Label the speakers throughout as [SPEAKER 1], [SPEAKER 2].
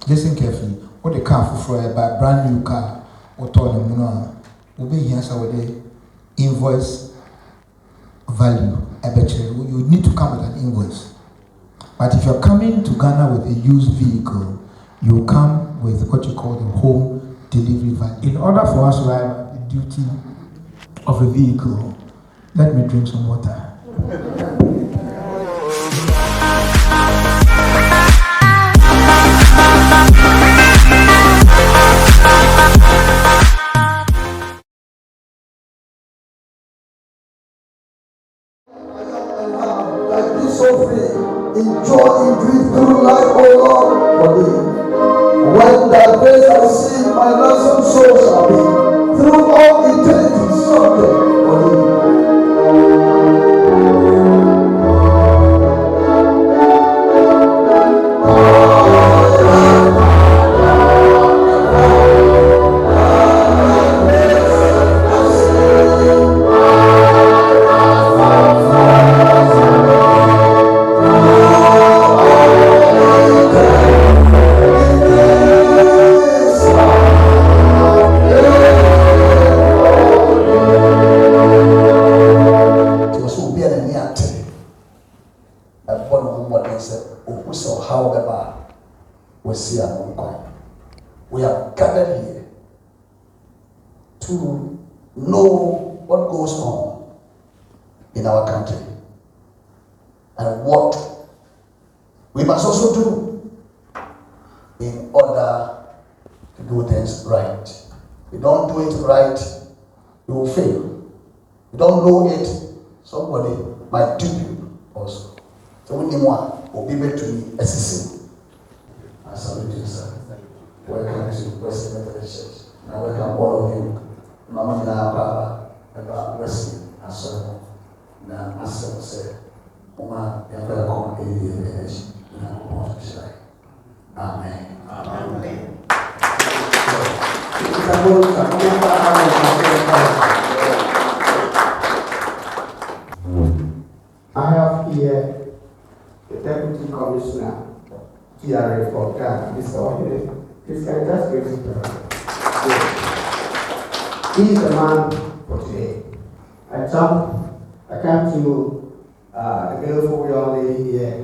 [SPEAKER 1] Listen carefully. What the car for buy brand new car or turn them will be here with the invoice value. I bet you need to come with an invoice. But if you're coming to Ghana with a used vehicle, you come with what you call the home delivery value. In order for us to have the duty of a vehicle, let me drink some water.
[SPEAKER 2] Enjoy breathe through life, O Lord, for thee. When thy grace I see, my ransom soul shall be through all eternity something for thee. We have gathered here to know what goes on in our country and what we must also do in order to do things right. If you don't do it right, you will fail. If you don't know it, somebody might dupe you also. So we need one will be able to be a system. I salute you, sir. Welcome to West Methodist Church. I welcome all of you. Mama Papa, about wrestling and so on. Now, I said, Oma, you better come in the village. Amen. Amen.
[SPEAKER 3] I have here the Deputy Commissioner GRA for Ghana, Mr. Ohene. Please can I just give it He is the man for today. I came to the beautiful young lady here,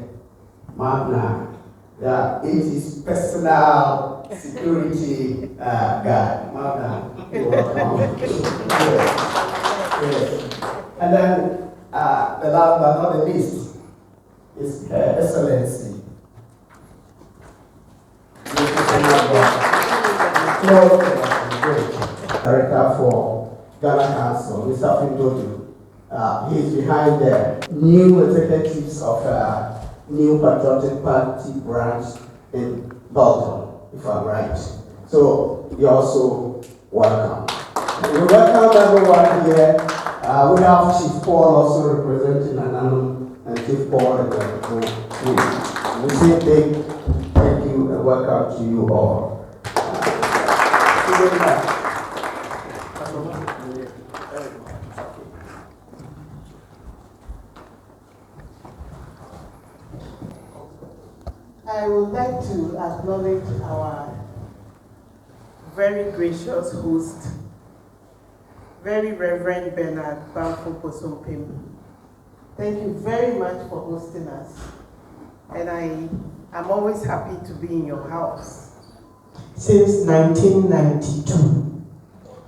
[SPEAKER 3] Magna. Yeah, it is personal security guard. Magna, you're welcome. Yes. And then the last but not the least is Her Excellency. Director for Ghana Council, Mr. Findodu. He is behind the new executives of New Patriotic Party branch in Belgium, if I'm right. So you're also welcome. We welcome everyone here. We have Chief Paul also representing Ananum and Chief Paul representing we say big thank you and welcome to you all.
[SPEAKER 4] I would like to acknowledge our very gracious host, very Reverend Bernard Bamfo Posompim. Thank you very much for hosting us. And I'm always happy to be in your house. Since 1992,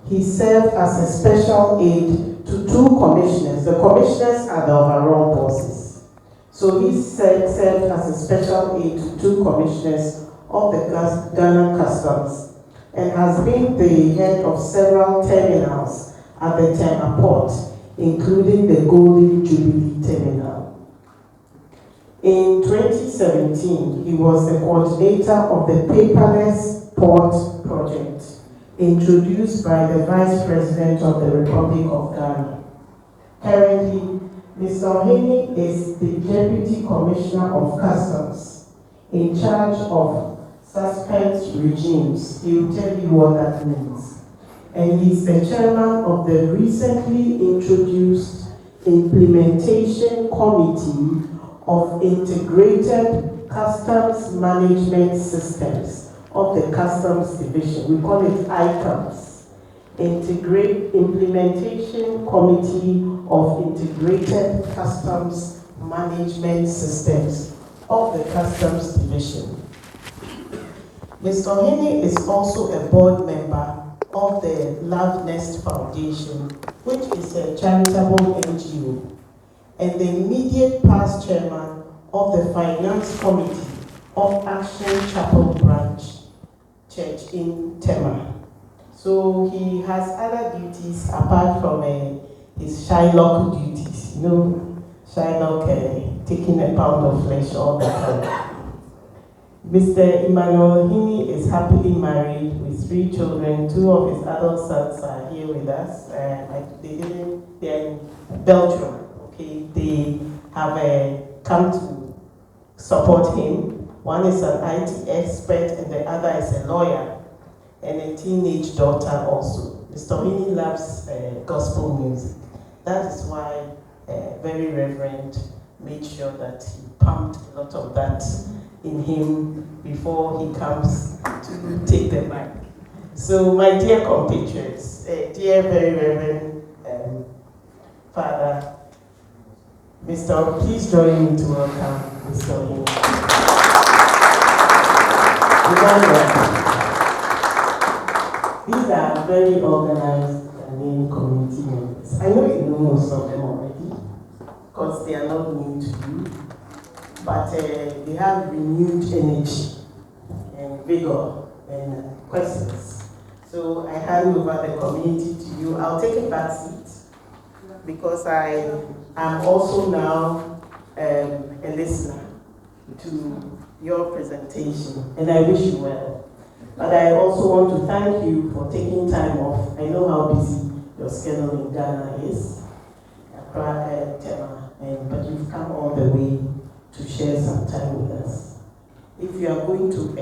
[SPEAKER 4] he served as a special aide to 2 commissioners. The commissioners are the overall bosses. So he served as a special aide to 2 commissioners of the Ghana Customs and has been the head of several terminals at the Tema Port, including the Golden Jubilee Terminal. In 2017, he was the coordinator of the paperless port project, introduced by the Vice President of the Republic of Ghana. Currently, Mr. Ohene is the Deputy Commissioner of Customs, in charge of suspense regimes. He will tell you what that means. And he's the chairman of the recently introduced Implementation Committee of Integrated Customs Management Systems, of the Customs Division. We call it ICAMS, Implementation Committee of Integrated Customs Management Systems of the Customs Division. Mr. Ohene is also a board member of the Love Nest Foundation, which is a charitable NGO, and the immediate past chairman of the Finance Committee of Action Chapel Branch Church in Tema. So he has other duties apart from his Shylock duties. You know, Shylock taking a pound of flesh all the time. Mr. Emmanuel Ohene is happily married with 3 children. 2 of his adult sons are here with us. They're in Belgium. Okay, they have come to support him. One is an IT expert and the other is a lawyer and a teenage daughter also. Mr. Ohene loves gospel music. That is why very Reverend made sure that he pumped a lot of that in him before he comes to take the mic. So my dear compatriots, dear very Reverend Father, please join me to welcome Mr. Ohene. These are very organized Ghanaian community members. I know you know most of them already, because they are not new to you, but they have renewed energy and vigor and questions. So I hand over the community to you. I'll take a back seat because I am also now a listener to your presentation, and I wish you well. But I also want to thank you for taking time off. I know how busy your schedule in Ghana is, but you've come all the way to share some time with us. If you are going to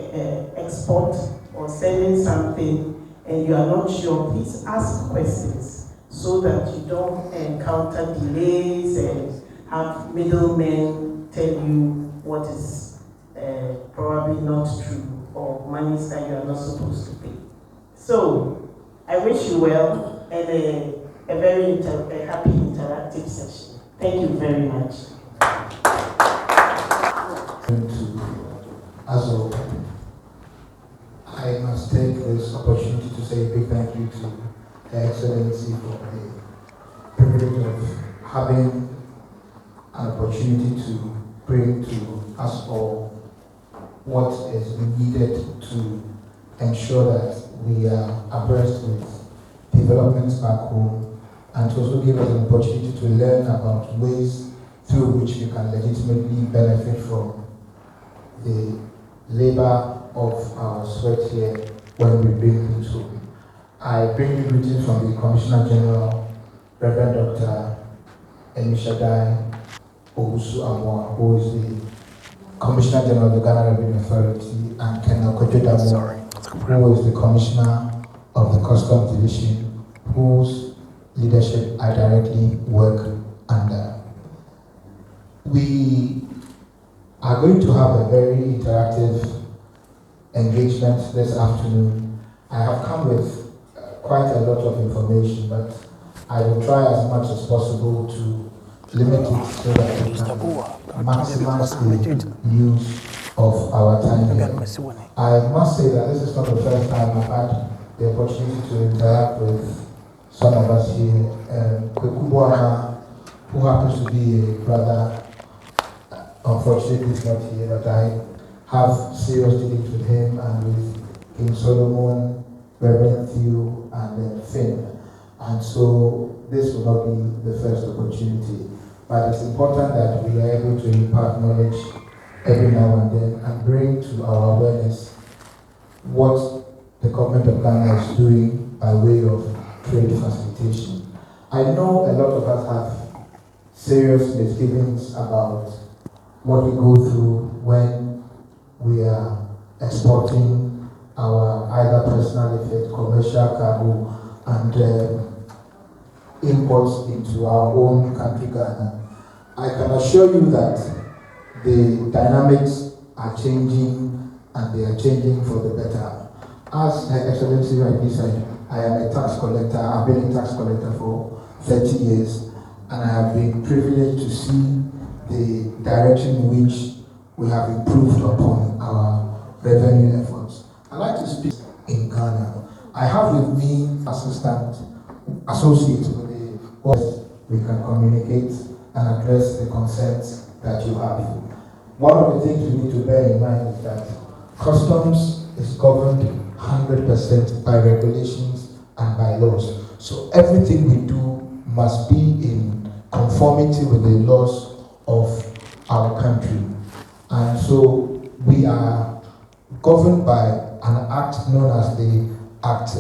[SPEAKER 4] export or selling something and you are not sure, please ask questions so that you don't encounter delays and have middlemen tell you what is probably not true or monies that you are not supposed to pay. So I wish you well and a very happy interactive session. Thank you very much.
[SPEAKER 1] Also, I must take this opportunity to say a big thank you to Her Excellency for the privilege of having an opportunity to bring to us all what is needed to ensure that we are abreast with developments back home, and to also give us an opportunity to learn about ways through which we can legitimately benefit from the labor of our sweat here when we bring things home. I bring you greetings from the Commissioner General, Reverend Dr. Emishadai Owusu Amwa, who is the Commissioner General of the Ghana Revenue Authority, and Colonel Kojo, who is the Commissioner of the Customs Division, whose leadership I directly work under. We are going to have a very interactive engagement this afternoon. I have come with quite a lot of information, but I will try as much as possible to limit it so that we can maximize the use of our time here. I must say that this is not the first time I've had the opportunity to interact with some of us here. Kwekubuana, who happens to be a brother, unfortunately is not here, but I have serious dealings with him and with King Solomon, Reverend Theo, and then Finn. And so this will not be the first opportunity. But it's important that we are able to impart knowledge every now and then and bring to our awareness what the government of Ghana is doing by way of trade facilitation. I know a lot of us have serious misgivings about what we go through when we are exporting our either personal effect, commercial cargo, and imports into our own country, Ghana. I can assure you that the dynamics are changing and they are changing for the better. As Her Excellency rightly said, I am a tax collector. I've been a tax collector for 30 years, and I have been privileged to see the direction in which we have improved upon our revenue efforts. I'd like to speak in Ghana. I have with me assistant associates with the board. We can communicate and address the concerns that you have. One of the things we need to bear in mind is that customs is governed 100% by regulations and by laws. So everything we do must be in conformity with the laws of our country. And so we are governed by an act known as the Act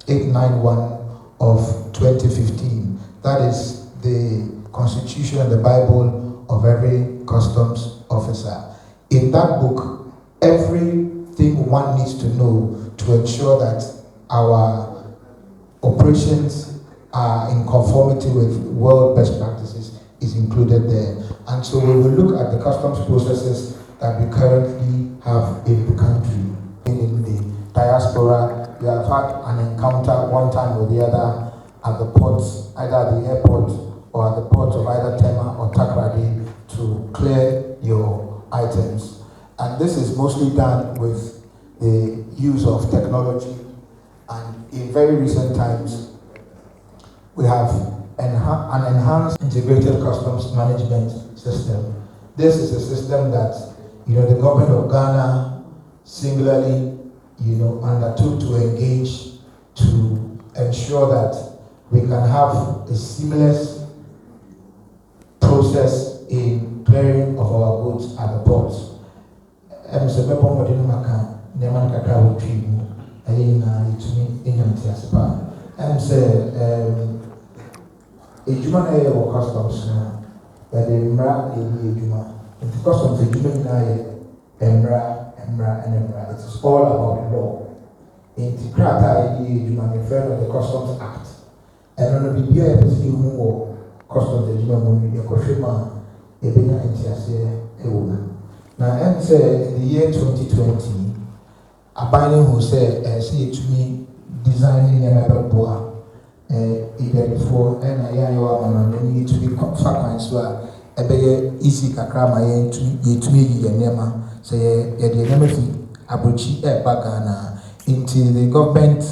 [SPEAKER 1] 891 of 2015. That is the constitution and the Bible of every customs officer. In that book, everything one needs to know to ensure that our operations are in conformity with world best practices is included there. And so we will look at the customs processes that we currently have in the country. In the diaspora, we have had an encounter one time or the other at the ports, either at the airport or at the ports of either Tema or Takrady, to clear your items. And this is mostly done with the use of technology. And in very recent times, we have an enhanced integrated customs management system. This is a system that, the government of Ghana singularly, undertook to engage to ensure that we can have a seamless process in clearing of our goods at the ports. Ejuma na ye wo customs na ya de mra eyi ejuma. The customs ejuma na ye emra. It is all about law. In the krata eyi ejuma me friend of the Customs Act. And on the bibia e pesi hu wo customs ejuma mo ye kohwema e be na entiase e wo na. Now em say in the year 2020 abiding who say see etumi designing ya na boa even before and I need to be far so easy kakra ma yetumi yenema say ye de nema fi abrochi bagana until the government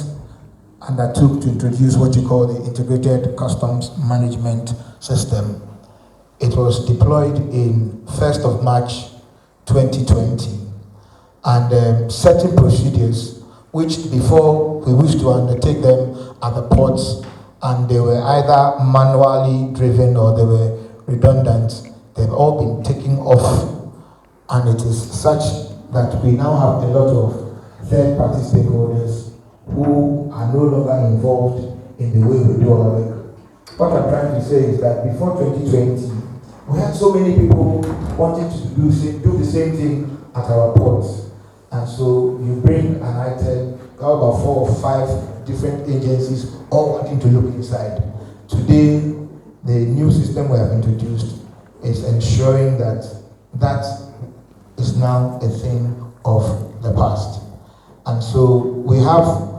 [SPEAKER 1] undertook to introduce what you call the integrated customs management system. It was deployed in 1st of March 2020, and certain procedures which before we wished to undertake them at the ports, and they were either manually driven or they were redundant. They've all been taken off, and it is such that we now have a lot of third-party stakeholders who are no longer involved in the way we do our work. What I'm trying to say is that before 2020, we had so many people wanting to do the same thing at our ports. And so you bring an item, about 4 or 5 different agencies all wanting to look inside. Today, the new system we have introduced is ensuring that that is now a thing of the past. And so we have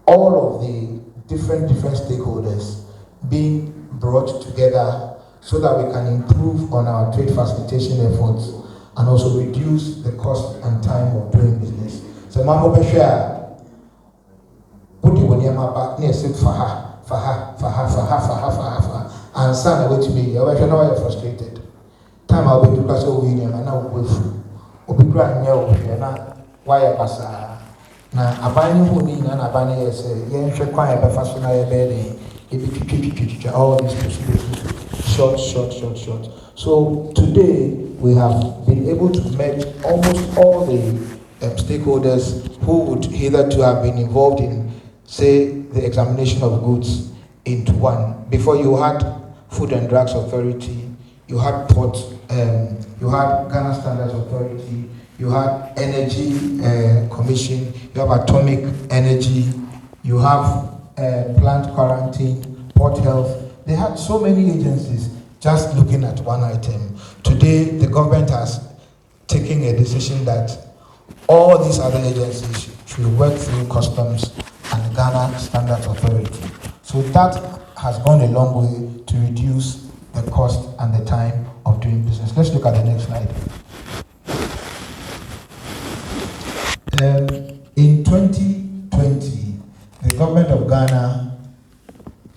[SPEAKER 1] all of the different stakeholders being brought together so that we can improve on our trade facilitation efforts and also reduce the cost and time of doing business. So Mambo Bashar, put you when you're back near sit for her, and son away to me, you're frustrated. Time I'll be to pass over William and now with Obi-Gran Yell, why a passa. Now, a binding who mean and a banner say, Yen should quiet by fashion I bed, all these procedures, short. So today we have been able to merge almost all the stakeholders who would hitherto have been involved in, say, the examination of goods into one. Before you had Food and Drugs Authority, you had Port, you had Ghana Standards Authority, you had Energy Commission, you have Atomic Energy, you have Plant Quarantine, Port Health. They had so many agencies just looking at one item. Today, the government has taken a decision that all these other agencies should work through customs and Ghana Standards Authority. So that has gone a long way to reduce the cost and the time of doing business. Let's look at the next slide. In 2020, the government of Ghana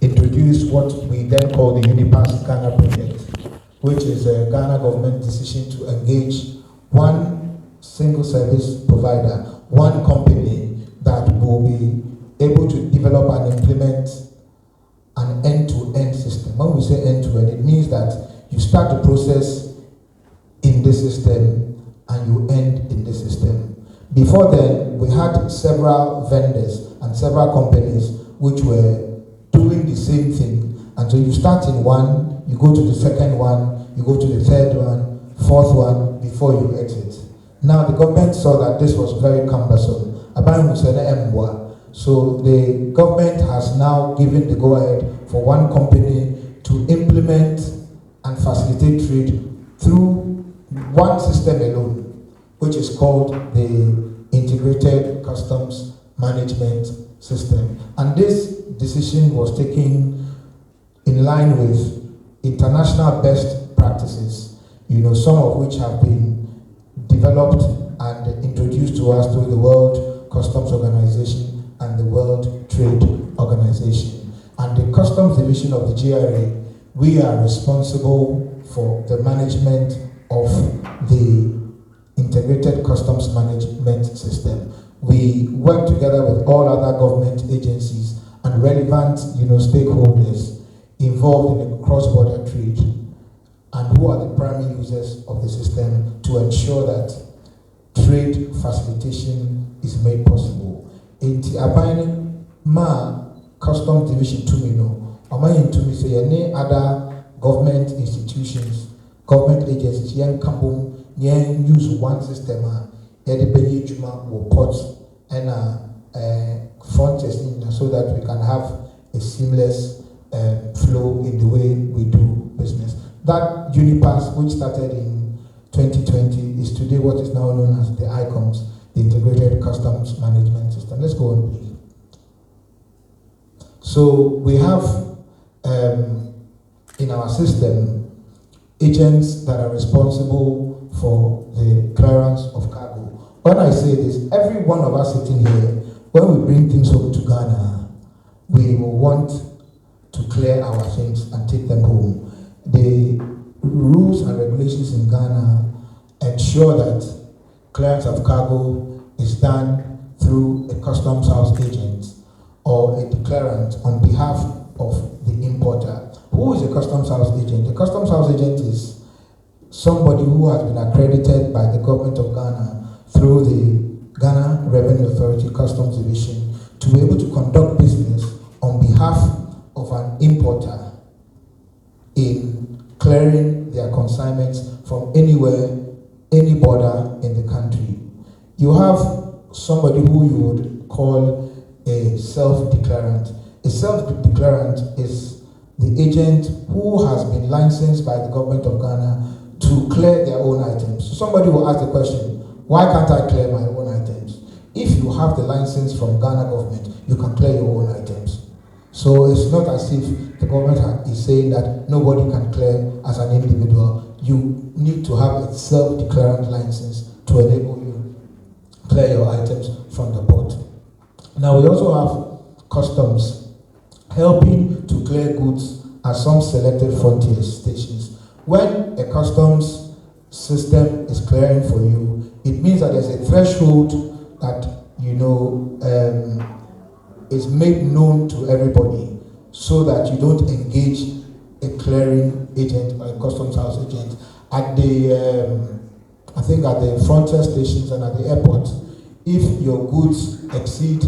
[SPEAKER 1] introduced what we then call the Unipass Ghana project, which is a Ghana government decision to engage one single service provider, one company that will be able to develop and implement an end-to-end system. When we say end-to-end, it means that you start the process in this system and you end in this system. Before then, we had several vendors and several companies which were doing the same thing. And so you start in one, you go to the second one, you go to the third one, fourth one, before you exit. Now the government saw that this was very cumbersome. So the government has now given the go-ahead for one company to implement and facilitate trade through one system alone, which is called the Integrated Customs Management System. And this decision was taken in line with international best practices, some of which have been developed and introduced to us through the World Customs Organization and the World Trade Organization. And the Customs Division of the GRA, we are responsible for the management of the Integrated Customs Management System. We work together with all other government agencies and relevant, stakeholders involved in the cross-border trade, and who are the primary users of the system to ensure that trade facilitation is made possible. Customs Division to me no, to me say any other government institutions, government agencies, use one system, ports and frontiers so that we can have a seamless flow in the way we do business. That Unipass, which started in 2020, is today what is now known as the ICOMS, the Integrated Customs Management System. Let's go on, please. So we have in our system agents that are responsible for the clearance of cargo. When I say this, every one of us sitting here, when we bring things home to Ghana, we will want to clear our things and take them home. The rules and regulations in Ghana ensure that clearance of cargo is done through a customs house agent or a declarant on behalf of the importer. Who is a customs house agent? A customs house agent is somebody who has been accredited by the government of Ghana through the Ghana Revenue Authority Customs Division to be able to conduct business on behalf of an importer in clearing their consignments from anywhere, any border in the country. You have somebody who you would call a self-declarant. A self-declarant is the agent who has been licensed by the government of Ghana to clear their own items. So somebody will ask the question, why can't I clear my own items? If you have the license from Ghana government, you can clear your own items. So it's not as if the government is saying that nobody can clear as an individual. You need to have a self-declarant license to enable you to clear your items from the port. Now we also have customs helping to clear goods at some selected frontier stations. When a customs system is clearing for you, it means that there's a threshold that is made known to everybody, so that you don't engage a clearing agent or a customs house agent at the at the frontier stations and at the airport. If your goods exceed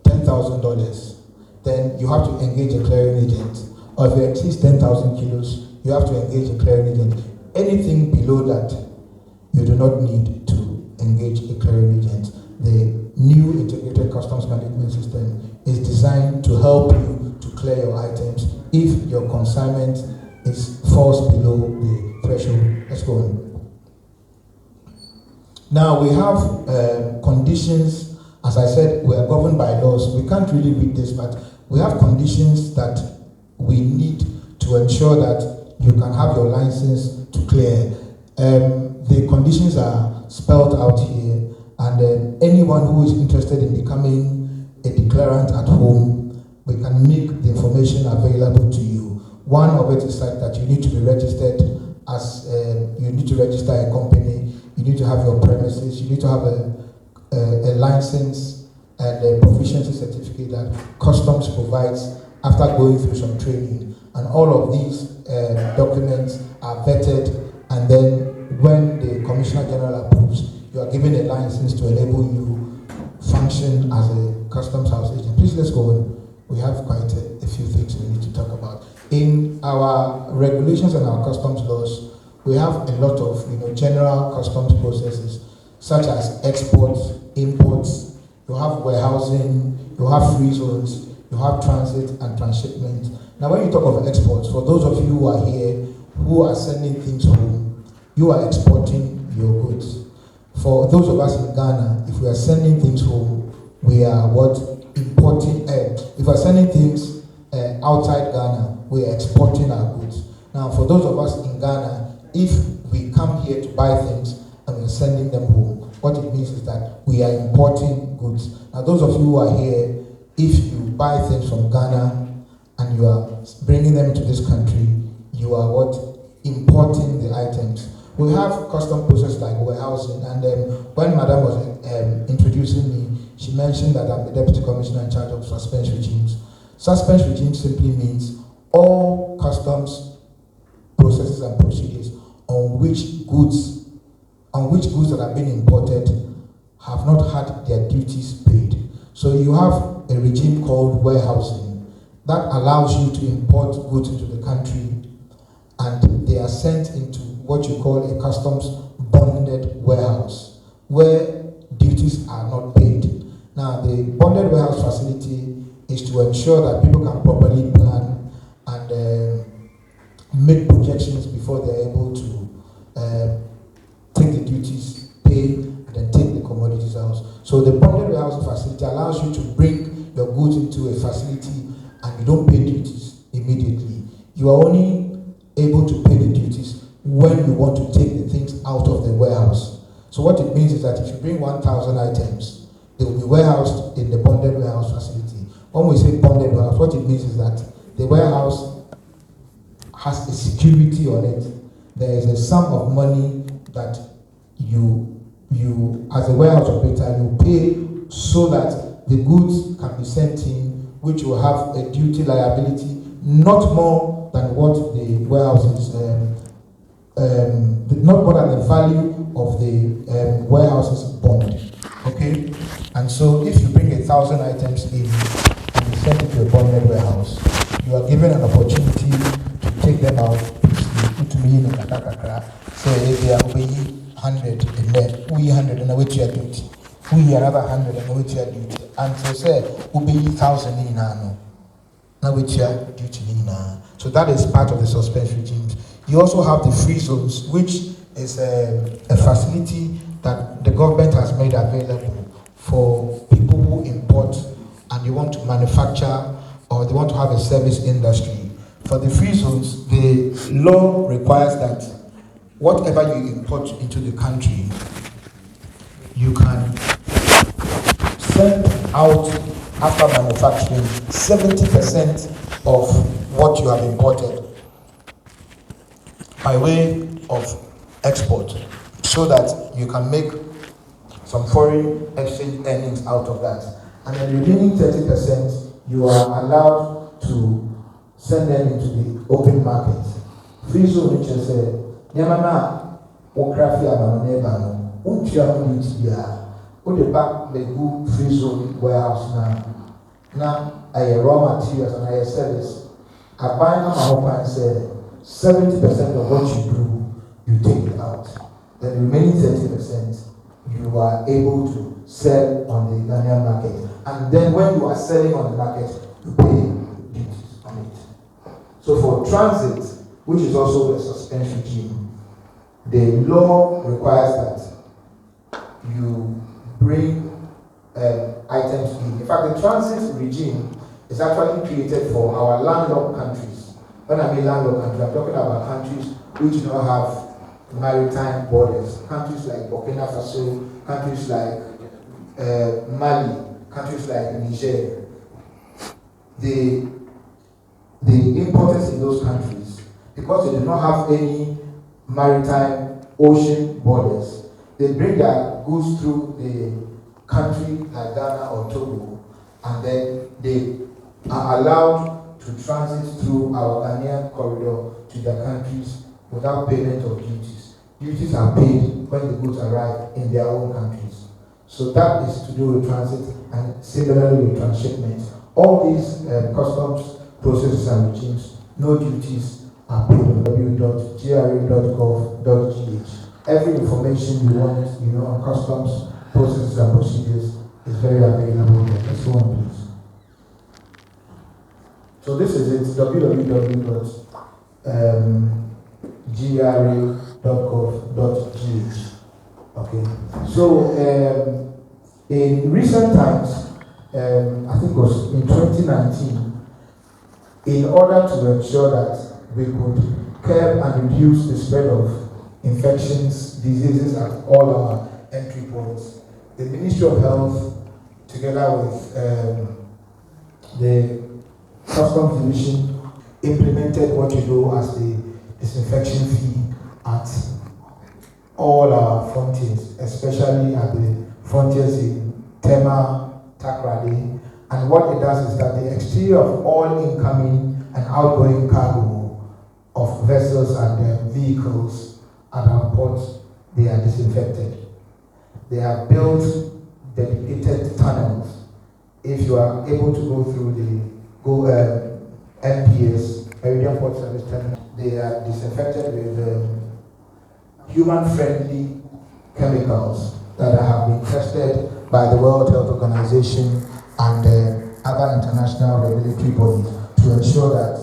[SPEAKER 1] $10,000, then you have to engage a clearing agent. Or if it exceeds 10,000 kilos, you have to engage a clearing agent. Anything below that, you do not need to engage a clearing agent. The new integrated customs management system is designed to help you to clear your items if your consignment falls below the threshold. Let's go on. Now, Now we have conditions. As I said, we are governed by laws. We can't really read this, but we have conditions that we need to ensure that you can have your license to clear. The conditions are spelled out here, and anyone who is interested in becoming a declarant at home, we can make the information available to you. One of it is that you need to be registered as, you need to register a company, you need to have your premises, you need to have a license and a proficiency certificate that customs provides after going through some training. And all of these documents are vetted, and then when the Commissioner General approves, you are given a license to enable you function as a customs house agent. Please, let's go on. We have quite a few things we need to talk about. In our regulations and our customs laws, we have a lot of general customs processes, such as exports, imports, you have warehousing, you have free zones, you have transit and transshipment. Now when you talk of exports, for those of you who are here, who are sending things home, you are exporting your goods. For those of us in Ghana, if we are sending things home, we are importing. If we are sending things outside Ghana, we are exporting our goods. Now for those of us in Ghana, if we come here to buy things and we are sending them home, what it means is that we are importing goods. Now those of you who are here, if you buy things from Ghana and you are bringing them into this country, you are importing the items. We have custom processes like warehousing, and when Madam was introducing me, she mentioned that I'm the Deputy Commissioner in charge of suspense regimes. Suspense regime simply means all customs processes and procedures on which goods that have been imported have not had their duties paid. So you have a regime called warehousing that allows you to import goods into the country, and they are sent into what you call a customs bonded warehouse, where duties are not paid. Now, the bonded warehouse facility is to ensure that people can properly plan and make projections before they're able to take the duties, pay, and then take the commodities out. So the bonded warehouse facility allows you to bring your goods into a facility and you don't pay duties immediately. You are only able to pay the duties when you want to take the things out of the warehouse. So what it means is that if you bring 1,000 items, they will be warehoused in the bonded warehouse facility. When we say bonded warehouse, what it means is that the warehouse has a security on it. There is a sum of money that you as a warehouse operator, you pay so that the goods can be sent in, which will have a duty liability not more than what the warehouse is, not more than the value of the warehouse's bond. Okay? And so if you bring 1,000 items in and you send it to a bonded warehouse, you are given an opportunity to take them out. Say if they are paying 100 in there, we 100 and await your duty. We another 100 and await your duty. And so say, we 1,000 in now with your duty in now. So that is part of the suspense regime. You also have the free zones, which is a facility that the government has made available for people who import and they want to manufacture or they want to have a service industry. For the free zones, the law requires that whatever you import into the country, you can send out after manufacturing 70% of what you have imported by way of export, so that you can make some foreign exchange earnings out of that. And the remaining 30%, you are allowed to send them into the open market. Free zone, which is Yamana, Okrafi, Amaneba, Untia, put the back the good free zone warehouse now a raw materials and a service. I buy my home and say 70% of what you do, you take it out. The remaining 30%, you are able to sell on the Ghanaian market. And then when you are selling on the market, you pay duties on it. So for transit, which is also a suspense regime, the law requires that you bring items in. In fact, the transit regime is actually created for our landlocked countries. When I mean landlocked countries, I'm talking about countries which do not have maritime borders. Countries like Burkina Faso, countries like Mali, countries like Niger. The importers in those countries, because they do not have any maritime ocean borders, they bring their goods through the country like Ghana or Togo, and then they are allowed to transit through our Ghanaian corridor to their countries without payment of duties. Duties are paid when the goods arrive in their own countries. So that is to do with transit, and similarly with transshipment. All these customs processes and regimes, no duties are paid on www.gra.gov.gh. Every information you want, on customs processes and procedures is very available there. Let's go on, please. So this is it, www.gra.gov.gh. Okay. So in recent times, I think it was in 2019, in order to ensure that we could curb and reduce the spread of infections, diseases at all our entry points, the Ministry of Health, together with the Customs Division, implemented what you know as the disinfection fee at all our frontiers, especially at the frontiers in Tema, Takrady. And what it does is that the exterior of all incoming and outgoing cargo of vessels and vehicles at our ports, they are disinfected. They have built dedicated tunnels. If you are able to go through the MPS, Meridian Port Service Terminal, they are disinfected with human-friendly chemicals that have been tested by the World Health Organization and other international regulatory bodies to ensure that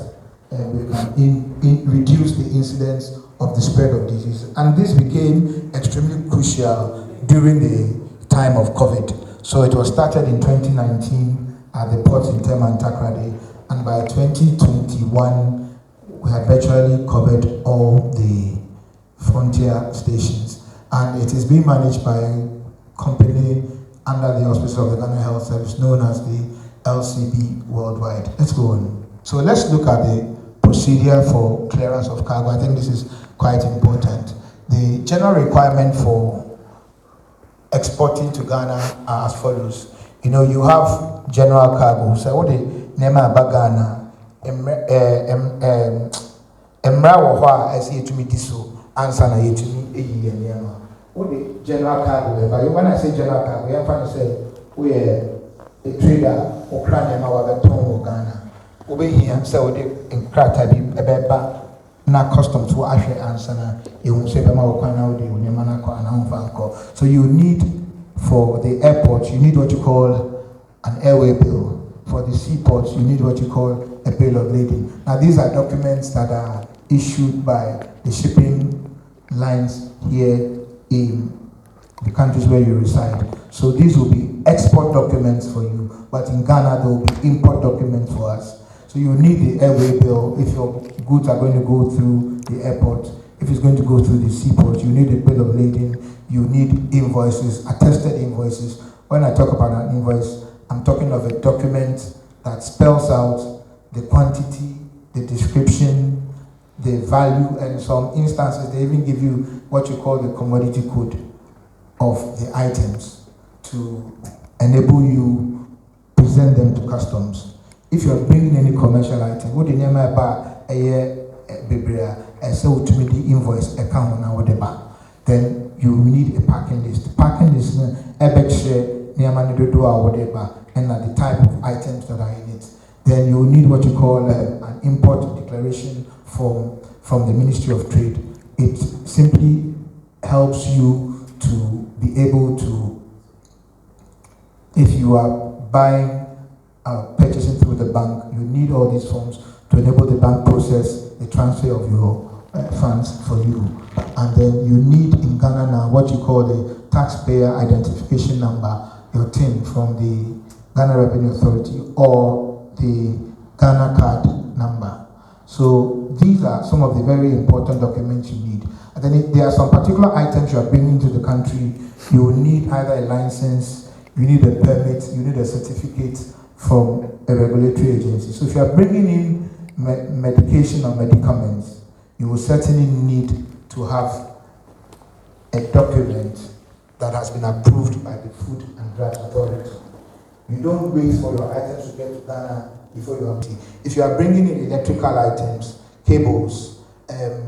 [SPEAKER 1] we can reduce the incidence of the spread of disease. And this became extremely crucial during the time of COVID. So it was started in 2019 at the ports in Tema and Takrady, and by 2021 we had virtually covered all the frontier stations. And it is being managed by a company under the auspices of the Ghana Health Service known as the LCB Worldwide. Let's go on. So let's look at the procedure for clearance of cargo. I think this is quite important. The general requirement for exporting to Ghana are as follows. You have general cargo. So what the name of Ghana? Emra wohwa as yetumi diso answer na yetumi eyi eniama. What the general cargo? But when I say general cargo, you have to say we are a trader or plan wa beton Ghana. Obe here say we the nkrata bi ebeba na customs wo ahwe answer na ehun say be ma wo kwan na wo de onyama na kwa na honfa nko. So you need, for the airport, you need what you call an airway bill. For the seaports, you need what you call a bill of lading. Now these are documents that are issued by the shipping lines here in the countries where you reside. So these will be export documents for you, but in Ghana there will be import documents for us. So you need the airway bill if your goods are going to go through the airport. If it's going to go through the seaport, you need a bill of lading. You need invoices, attested invoices. When I talk about an invoice, I'm talking of a document that spells out the quantity, the description, the value, and some instances they even give you what you call the commodity code of the items to enable you present them to customs. If you're bringing any commercial item, what the name about a biblia, a so to me the invoice account on our deba, then you need a packing list. Packing list and the type of items that are in it. Then you need what you call an import declaration form from the Ministry of Trade. It simply helps you to be able to, if you are buying, purchasing through the bank, you need all these forms to enable the bank process the transfer of your funds for you. And then you need in Ghana now what you call the taxpayer identification number, your TIN from the Ghana Revenue Authority, or the Ghana card number. So these are some of the very important documents you need. And then there are some particular items you are bringing to the country. You will need either a license, you need a permit, you need a certificate from a regulatory agency. So if you are bringing in medication or medicaments, you will certainly need to have a document that has been approved by the Food and Drug Authority. You don't wait for your items to get to Ghana before you have to. If you are bringing in electrical items, cables,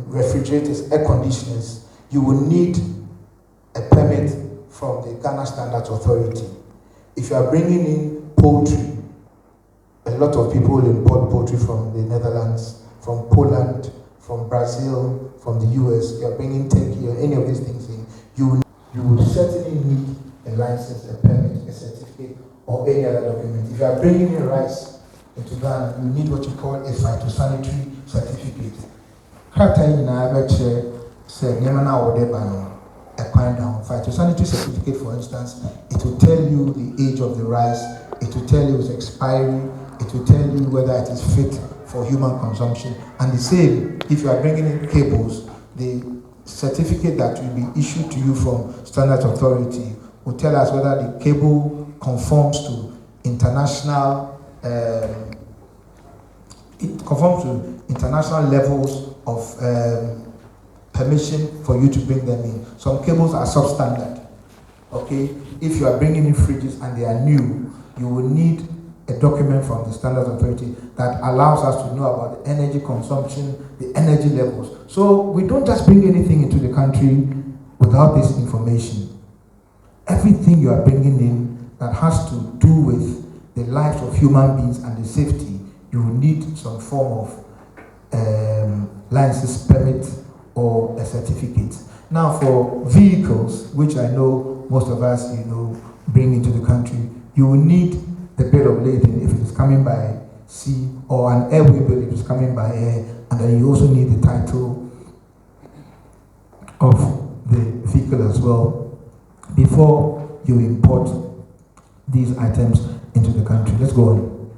[SPEAKER 1] refrigerators, air conditioners, you will need a permit from the Ghana Standards Authority. If you are bringing in poultry, a lot of people import poultry from the Netherlands, from Poland, from Brazil, from the US. You are bringing turkey or any of these things in, you would certainly need a license, a permit, a certificate, or any other document. If you are bringing in rice into Ghana, you need what you call a phytosanitary certificate. Phytosanitary certificate, for instance, it will tell you the age of the rice, it will tell you its expiry, it will tell you whether it is fit for human consumption. And the same, if you are bringing in cables, the certificate that will be issued to you from Standards Authority will tell us whether the cable conforms to international levels of permission for you to bring them in. Some cables are substandard. Okay, if you are bringing in fridges and they are new, you will need a document from the Standards Authority that allows us to know about the energy consumption, the energy levels. So we don't just bring anything into the country without this information. Everything you are bringing in that has to do with the lives of human beings and the safety, you will need some form of license, permit, or a certificate. Now for vehicles, which I know most of us, bring into the country, you will need the bill of lading if it is coming by sea, or an airway bill if it is coming by air, and then you also need the title of the vehicle as well before you import these items into the country. Let's go on.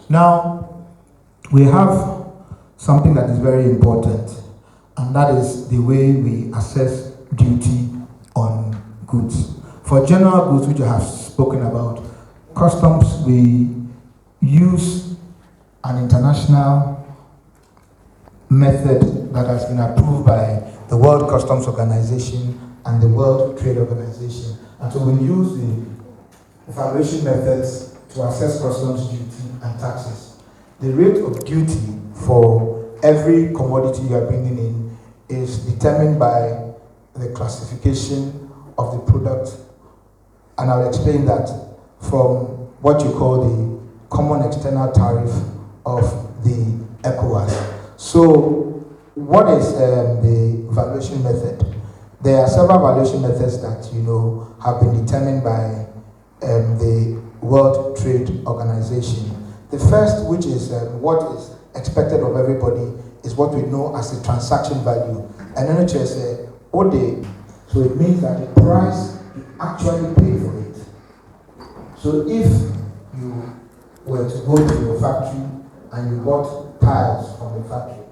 [SPEAKER 1] Now, we have something that is very important, and that is the way we assess duty on goods. For general goods, which I have spoken about, customs, we use an international method that has been approved by the World Customs Organization and the World Trade Organization. And so we use the valuation methods to assess customs duty and taxes. The rate of duty for every commodity you are bringing in is determined by the classification of the product. And I'll explain that from what you call the common external tariff of the ECOWAS. So what is the valuation method? There are several valuation methods that have been determined by the World Trade Organization. The first, which is what is expected of everybody, is what we know as the transaction value. And then it is ODE. So it means that the price you actually pay for it. So if you were to go to your factory and you bought tiles from the factory,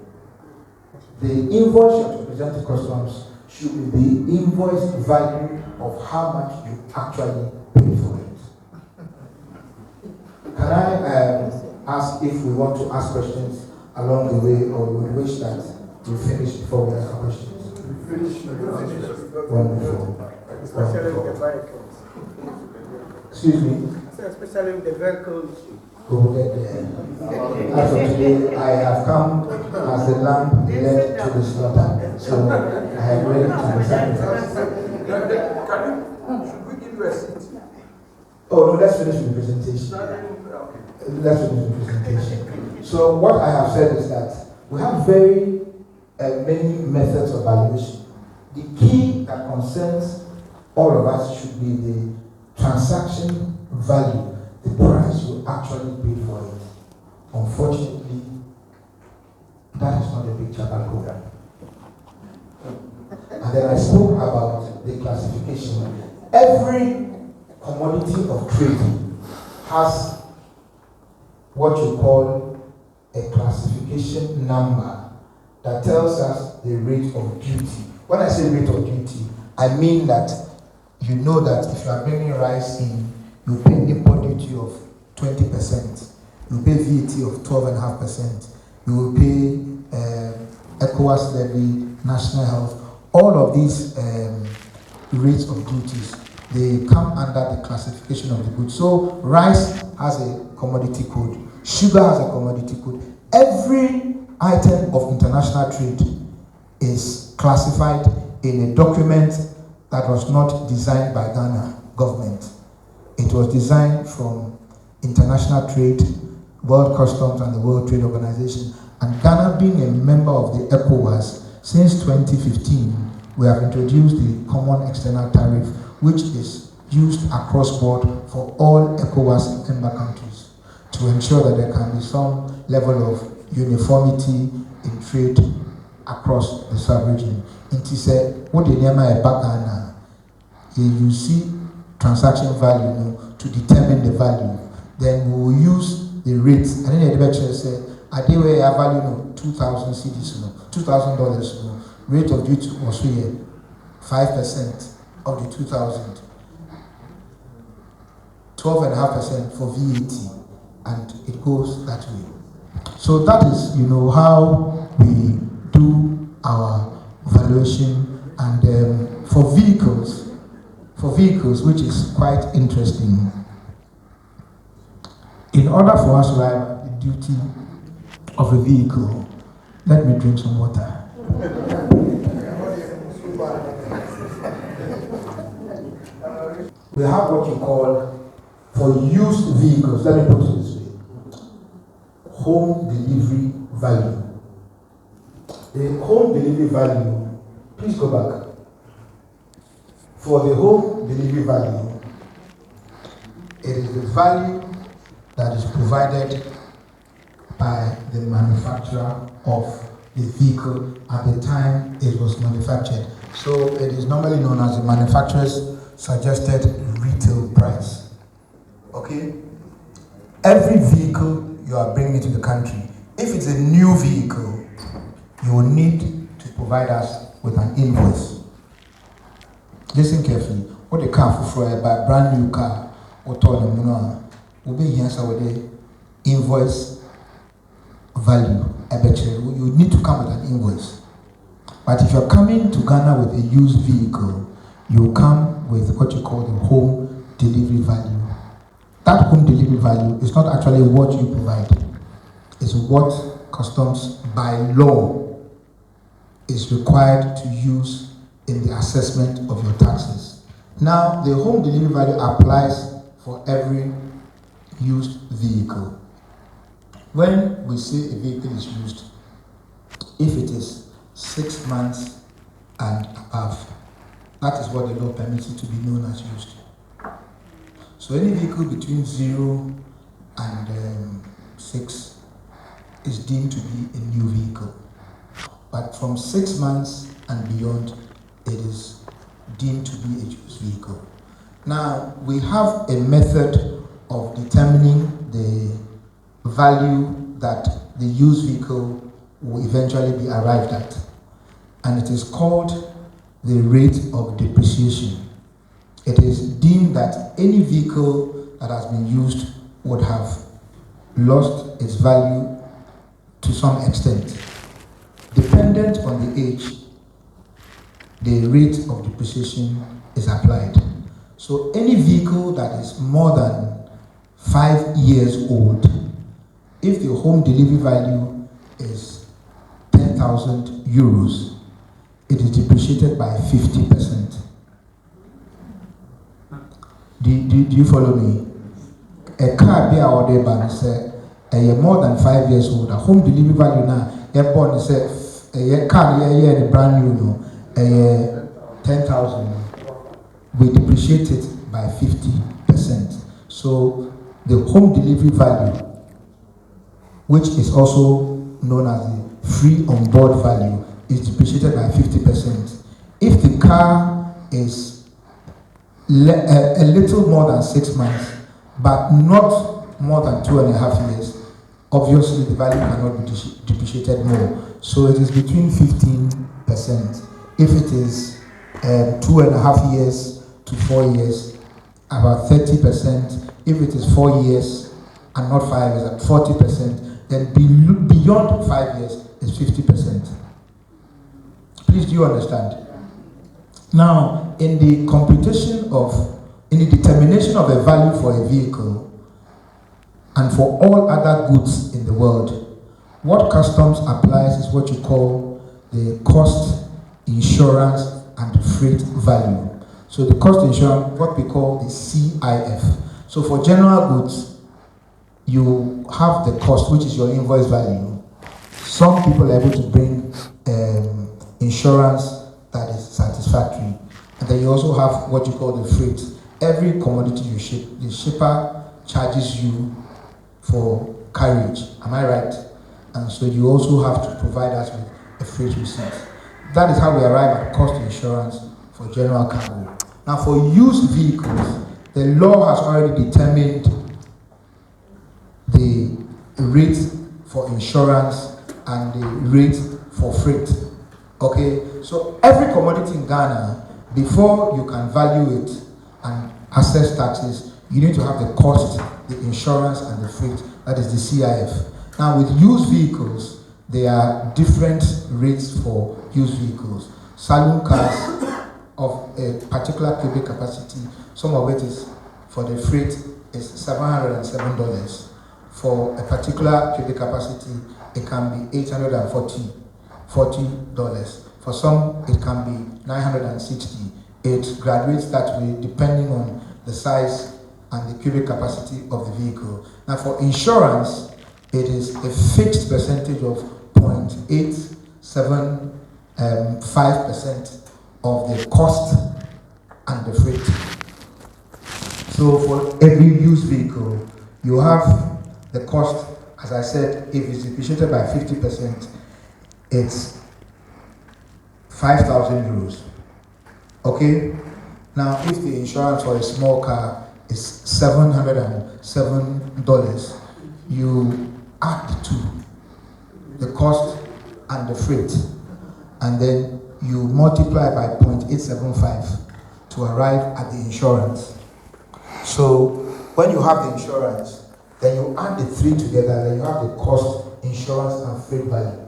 [SPEAKER 1] the invoice you have to present to customs should be the invoice value of how much you actually pay for it. Can I ask if we want to ask questions along the way, or we wish that we finish before we ask questions?
[SPEAKER 5] We finish.
[SPEAKER 1] Wonderful.
[SPEAKER 4] Especially with the vehicles.
[SPEAKER 1] Excuse me?
[SPEAKER 4] Especially with the vehicle issue.
[SPEAKER 1] We will get there. As of today, I have come as the lamb led to the slaughter. So I am ready to be sacrificed.
[SPEAKER 5] Should we give you a seat?
[SPEAKER 1] Oh no, let's finish with the presentation. Let's finish with the presentation. So what I have said is that we have very many methods of valuation. The key that concerns all of us should be the transaction value, the price you actually paid for it. Unfortunately, that is not a big chapter program. And then I spoke about the classification. Every commodity of trade has what you call a classification number that tells us the rate of duty. When I say rate of duty, I mean that you know that if you are bringing rice in, you pay import duty of 20%, you pay VAT of 12.5%, you will pay ECOWAS levy, national health. All of these rates of duties, they come under the classification of the goods. So rice has a commodity code, sugar has a commodity code. Every item of international trade is classified in a document that was not designed by Ghana government. It was designed from international trade, World Customs and the World Trade Organization. And Ghana, being a member of the ECOWAS, since 2015, we have introduced the Common External Tariff, which is used across board for all ECOWAS member countries to ensure that there can be some level of uniformity in trade across the sub-region. It is what the name is Ghana. You see transaction value to determine the value. Then we will use the rates. And then the lecturer said, I think we have value 2,000 cedis, $2,000. Rate of duty was here 5% of the 2,000, 12.5% for VAT, and it goes that way. So that is, how we do our valuation. And for vehicles, which is quite interesting, in order for us to arrive at the duty of a vehicle, let me drink some water. We have what you call, for used vehicles, let me put it this way, home delivery value. The home delivery value, please go back. For the home delivery value, it is the value that is provided by the manufacturer of the vehicle at the time it was manufactured. So it is normally known as the manufacturer's suggested retail price. Okay? Every vehicle you are bringing into the country, if it's a new vehicle, you will need to provide us with an invoice. Listen carefully. What the car for a brand new car, or told them, will be here with the invoice value. You need to come with an invoice. But if you're coming to Ghana with a used vehicle, you come with what you call the home delivery value. That home delivery value is not actually what you provide. It's what customs by law is required to use in the assessment of your taxes. Now, the home delivery value applies for every used vehicle. When we say a vehicle is used, if it is 6 months and above, that is what the law permits it to be known as used. So any vehicle between 0 and 6 is deemed to be a new vehicle. But from 6 months and beyond, it is deemed to be a used vehicle. Now, we have a method of determining the value that the used vehicle will eventually be arrived at. And it is called the rate of depreciation. It is deemed that any vehicle that has been used would have lost its value to some extent. Dependent on the age, the rate of depreciation is applied. So any vehicle that is more than 5 years old, if the home delivery value is 10,000 euros, it is depreciated by 50%. Do you follow me? A car be our day ban say more than 5 years old. A home delivery value now, a born say a car a brand new 10,000. We depreciate it by 50%. So the home delivery value, which is also known as the free on board value, is depreciated by 50%. If the car is a little more than 6 months, but not more than 2.5 years, obviously the value cannot be depreciated more. So it is between 15%. If it is 2.5 years to 4 years, about 30%. If it is 4 years and not 5 years, at 40%. Then beyond 5 years is 50%. Please, do you understand? Now, in the determination of a value for a vehicle and for all other goods in the world, what customs applies is what you call the cost, insurance, and freight value. So the cost insurance, what we call the CIF. So for general goods, you have the cost, which is your invoice value. Some people are able to bring insurance that is satisfactory. And then you also have what you call the freight. Every commodity you ship, the shipper charges you for carriage. Am I right? And so you also have to provide us with a freight receipt. That is how we arrive at cost insurance for general cargo. Now for used vehicles, the law has already determined the rate for insurance and the rate for freight. Okay, so every commodity in Ghana, before you can value it and assess taxes, you need to have the cost, the insurance, and the freight. That is the CIF. Now with used vehicles, there are different rates for used vehicles. Saloon cars of a particular cubic capacity, some of it is for the freight is $707. For a particular cubic capacity, it can be $840. For some, it can be $960. It graduates that way depending on the size and the cubic capacity of the vehicle. Now for insurance, it is a fixed percentage of 0.875% of the cost and the freight. So for every used vehicle, you have the cost, as I said, if it's depreciated by 50%, it's 5,000 euros. Okay? Now, if the insurance for a small car is $707, you add the two, the cost and the freight, and then you multiply by 0.875 to arrive at the insurance. So when you have the insurance, then you add the three together, then you have the cost, insurance, and freight value.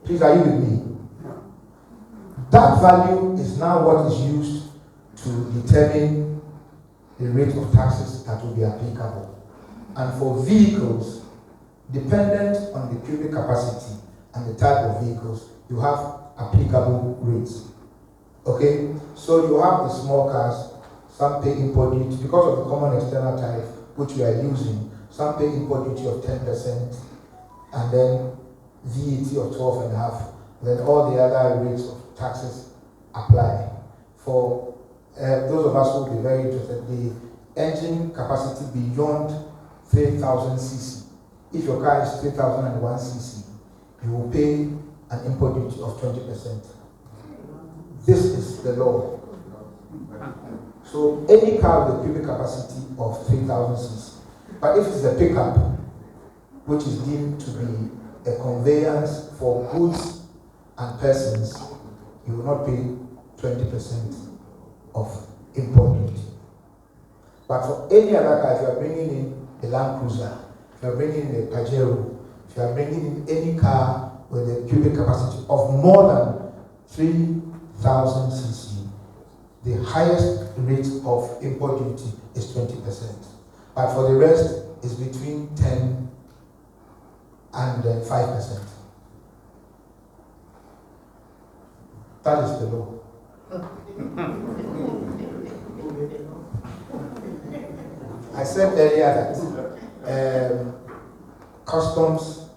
[SPEAKER 1] Please, are you with me? That value is now what is used to determine the rate of taxes that will be applicable. And for vehicles, dependent on the cubic capacity and the type of vehicles, you have applicable rates. Okay? So you have the small cars, some pay import duty because of the common external tariff which we are using. Some pay import duty of 10% and then VAT of 12.5%. Then all the other rates of taxes apply. For those of us who will be very interested, the engine capacity beyond 3,000 cc. If your car is 3,001 cc, you will pay an import duty of 20%. This is the law. So any car with a cubic capacity of 3,000 cc, but if it's a pickup, which is deemed to be a conveyance for goods and persons, you will not pay 20% of import duty. But for any other car, if you are bringing in a Land Cruiser, if you are bringing in a Pajero, if you are bringing in any car with a cubic capacity of more than 3,000 cc, the highest rate of import duty is 20%. But for the rest, it's between 10 and 5%. That is the law. I said earlier that customs,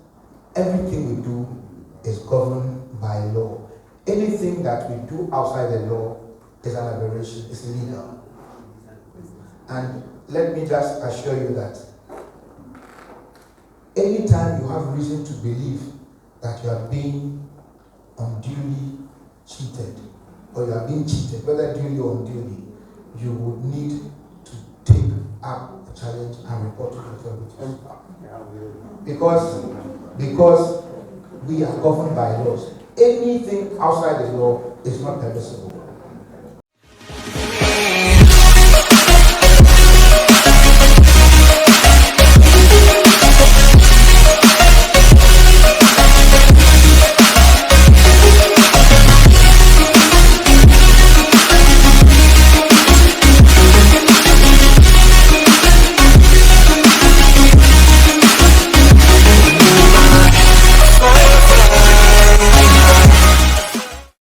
[SPEAKER 1] everything we do is governed by law. Anything that we do outside the law is an aberration, it's illegal. And let me just assure you that anytime you have reason to believe that you are being unduly cheated or you are being cheated, whether duly or unduly, you would need to take up a challenge and report to the authorities. Because we are governed by laws. Anything outside the law is not permissible.